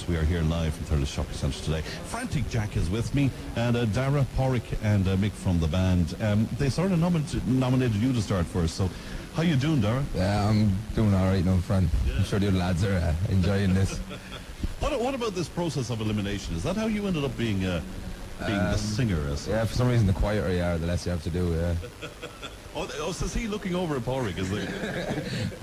course, we are here live from Thurles Shopping Centre today. Frantic Jack is with me, and Dara, Porrick, and Mick from the band. They sort of nominated you to start first, so how you doing, Dara? Yeah, I'm doing all right now, Fran. I'm sure the other lads are enjoying this. What about this process of elimination? Is that how you ended up being the singer? Yeah, for some reason, the quieter you are, the less you have to do, yeah. Oh, so see, looking over at Porrick, is there?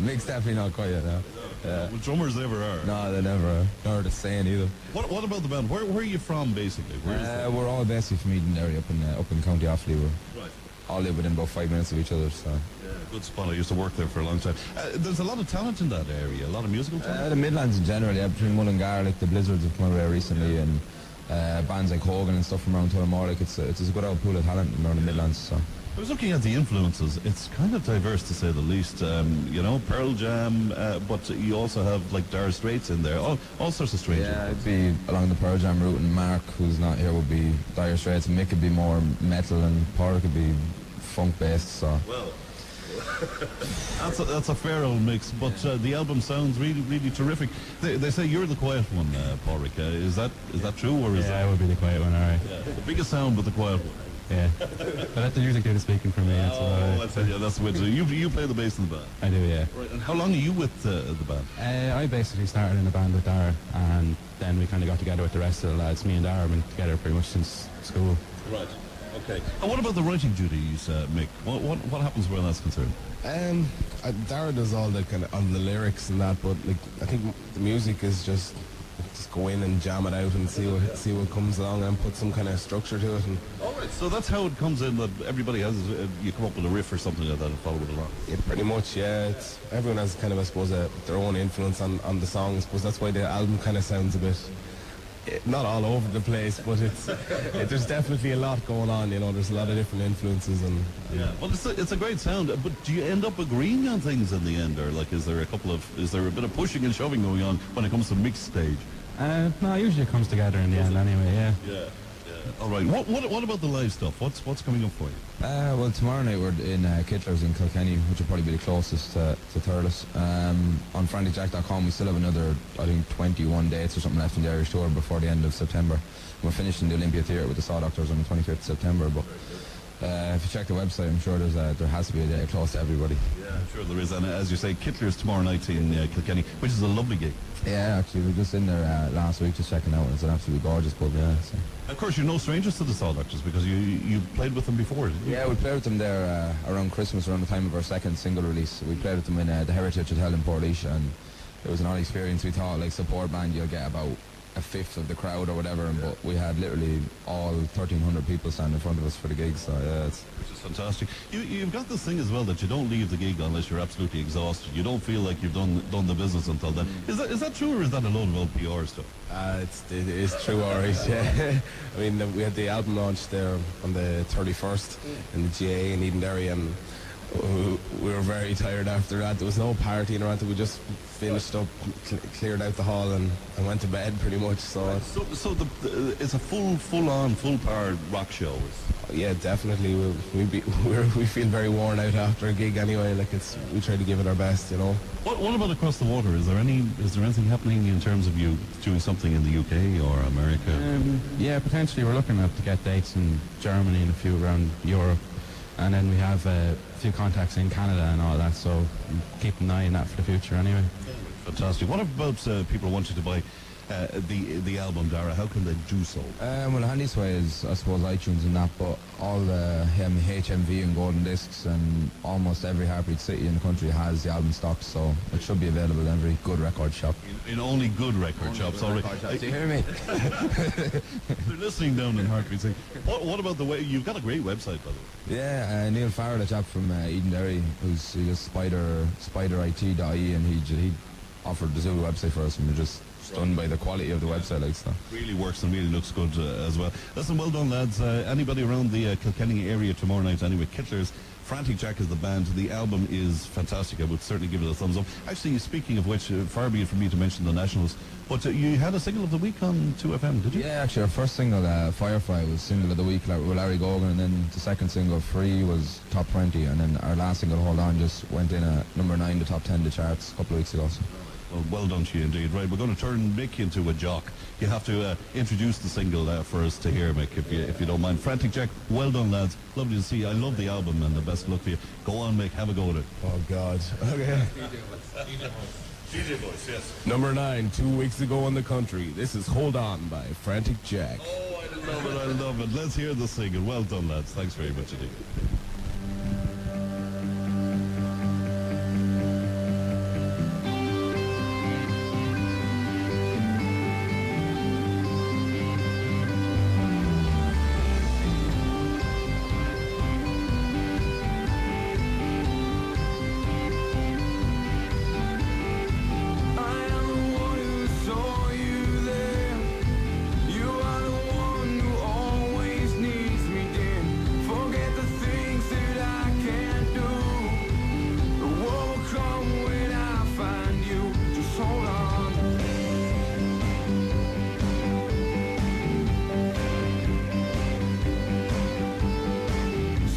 Mick's definitely not quiet now. Yeah. Well, drummers never are. No, they never are. Nor the saying either. What about the band? Where are you from, basically? We're all basically from Eden area up in County Offaly. Right. All live within about 5 minutes of each other, so. Yeah, good spot. I used to work there for a long time. There's a lot of talent in that area, a lot of musical talent. The Midlands in general, yeah, between Mullingar, like the Blizzards have come out there recently, and bands like Hogan and stuff from around Tullamore. Like it's a good old pool of talent around the Midlands, so. I was looking at the influences. It's kind of diverse, to say the least. Pearl Jam, but you also have like Dire Straits in there. All sorts of strange. Yeah, it'd be along the Pearl Jam route, and Mark, who's not here, would be Dire Straits. Mick would be more metal, and Porrick could be funk based. So. Well, that's a fair old mix. But the album sounds really, really terrific. They say you're the quiet one, Porrick. Is that true, or is I would be the quiet one, all right. Yeah, the biggest sound, but the quiet one. Yeah, but let the music do the speaking for me. I said, yeah, that's the way to do. You play the bass in the band. I do, yeah. Right. And how long are you with the band? I basically started in a band with Dara, and then we kind of got together with the rest of the lads. Me and Dara have been together pretty much since school. Right. Okay. And what about the writing duties, Mick? What happens where that's concerned? Dara does all the kind of the lyrics and that, but like I think the music is just go in and jam it out and see what comes along and put some kind of structure to it. And all right. So that's how it comes in. That everybody has. You come up with a riff or something like that and follow it along. Yeah, pretty much. Yeah. Everyone has kind of, I suppose, their own influence on the song. I suppose that's why the album kind of sounds a bit. Not all over the place, but there's definitely a lot going on. There's a lot of different influences and yeah. Well, it's a great sound. But do you end up agreeing on things in the end, or like is there a bit of pushing and shoving going on when it comes to mixed stage? No, usually it comes together in the end anyway. Yeah. Yeah. All right. What about the live stuff? What's coming up for you? Well, tomorrow night we're in Kittler's in Kilkenny, which will probably be the closest to Thurles. On franticjack.com we still have another, I think, 21 dates or something left in the Irish tour before the end of September. We're finishing the Olympia Theatre with the Saw Doctors on the 25th of September, but if you check the website, I'm sure there has to be a day close to everybody. Yeah, I'm sure there is. And as you say, Kittler's tomorrow night in Kilkenny, which is a lovely gig. Yeah, actually, we were just in there last week just checking out, and it's an absolutely gorgeous pub, yeah. So. Of course, you're no strangers to the Saw Doctors because you played with them before, didn't you? Yeah, we played with them there around Christmas, around the time of our second single release. We played with them in the Heritage Hotel in Portlaoise, and it was an odd experience. We thought, like, support band, you'll get about a fifth of the crowd or whatever, but we had literally all 1,300 people standing in front of us for the gig, so yeah, which is fantastic. You've got this thing as well that you don't leave the gig unless you're absolutely exhausted. You don't feel like you've done the business until then. Is that true, or is that a load of old PR stuff? It is true, alright. Yeah. I mean, we had the album launch there on the 31st in the GA in Edenderry, and we were very tired after that. There was no partying around. We just finished up, cleared out the hall, and went to bed pretty much. So it's a full-on, full-powered rock show. Yeah, definitely. We feel very worn out after a gig anyway. Like we try to give it our best, What about across the water? Is there anything happening in terms of you doing something in the UK or America? Yeah, potentially. We're looking to get dates in Germany and a few around Europe. And then we have a few contacts in Canada and all that, so keep an eye on that for the future anyway. Fantastic. What about people wanting to buy the album, Dara? How can they do so? Well, the handiest way is, I suppose, iTunes and that, but all the HMV and Golden Discs and almost every Heartbeat City in the country has the album stocked, so it should be available in every good record shop. In only good record shops, all right. Do you hear me? They're listening down in Heartbeat City. What about the way, you've got a great website, by the way. Yeah, Neil Farrell, a chap from Edenderry, who's just spiderit.ie, and he offered the Zulu website for us, and we're just stunned by the quality of the website, like stuff. Really works and really looks good as well. Listen, well done, lads. Anybody around the Kilkenny area tomorrow night, anyway, Kittler's, Frantic Jack is the band. The album is fantastic. I would certainly give it a thumbs up. Actually, speaking of which, far be it from me to mention the Nationals, but you had a single of the week on 2FM, did you? Yeah, actually, our first single, Firefly, was single of the week with Larry Gogan, and then the second single, Free, was top 20, and then our last single, Hold On, just went in at number 9, the top 10 of the charts a couple of weeks ago. So. Well done to you indeed. Right, we're going to turn Mick into a jock. You have to introduce the single for us to hear, Mick, if you don't mind. Frantic Jack, well done, lads. Lovely to see you. I love the album and the best luck for you. Go on, Mick, have a go at it. Oh, God. Okay. DJ voice, yes. Number 9, 2 weeks ago in the country. This is Hold On by Frantic Jack. Oh, I love it. Let's hear the singing. Well done, lads. Thanks very much indeed. Forget the things that I can't do. The war will come when I find you. Just hold on.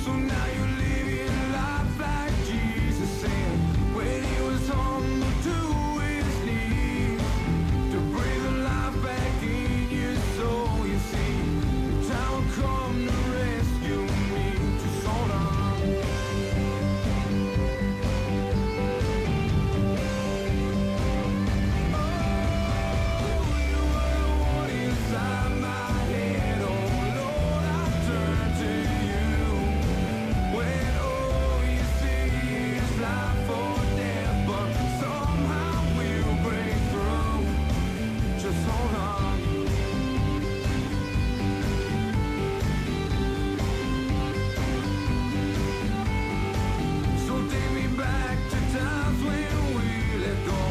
So now you live your life like Jesus said when he was humble to his knees, to breathe the life back in your soul. You see, the time will come to rescue me. Just hold on. Oh, you were the one inside my head. Oh Lord, I turn to you. When all you see is life or death, but somehow we'll break through. Just hold on. So take me back to times when we let go,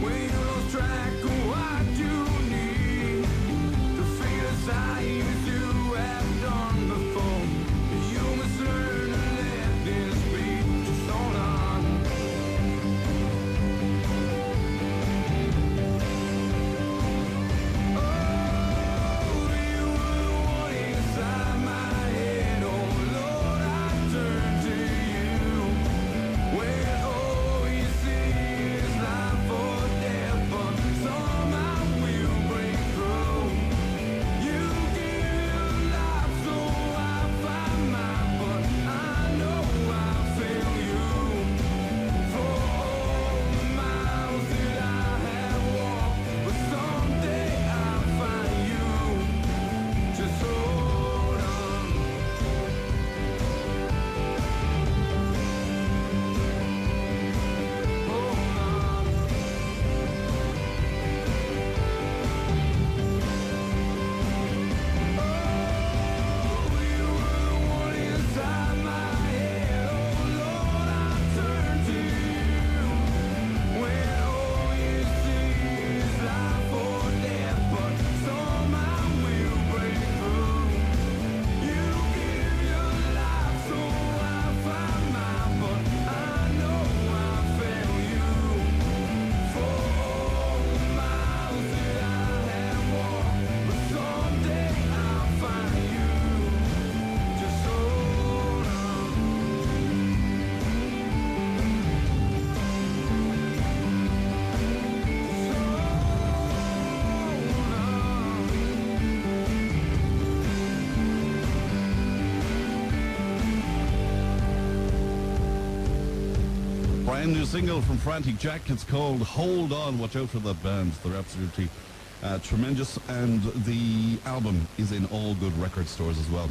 when you lost track of what you need, to feel as high as you have done before. You must learn to let this be. Just hold on. Oh, you were the one inside my head. Oh Lord, I turn to you. When all you see is life or death, but somehow we'll break through. You give your life so I find mine, but I know I fail you. For all the miles that I have walked, but someday I'll find you. Just hold on. Hold on. Oh, you were the one inside my head. Oh Lord, I turn to you. When all you see is life or death, but somehow we'll break through. You give your life so I find mine, but I know I fail you. For all the miles that I have walked, but someday I'll find you. Just hold on. Brand new single from Frantic Jack. It's called Hold On. Watch out for that band. They're absolutely tremendous. And the album is in all good record stores as well.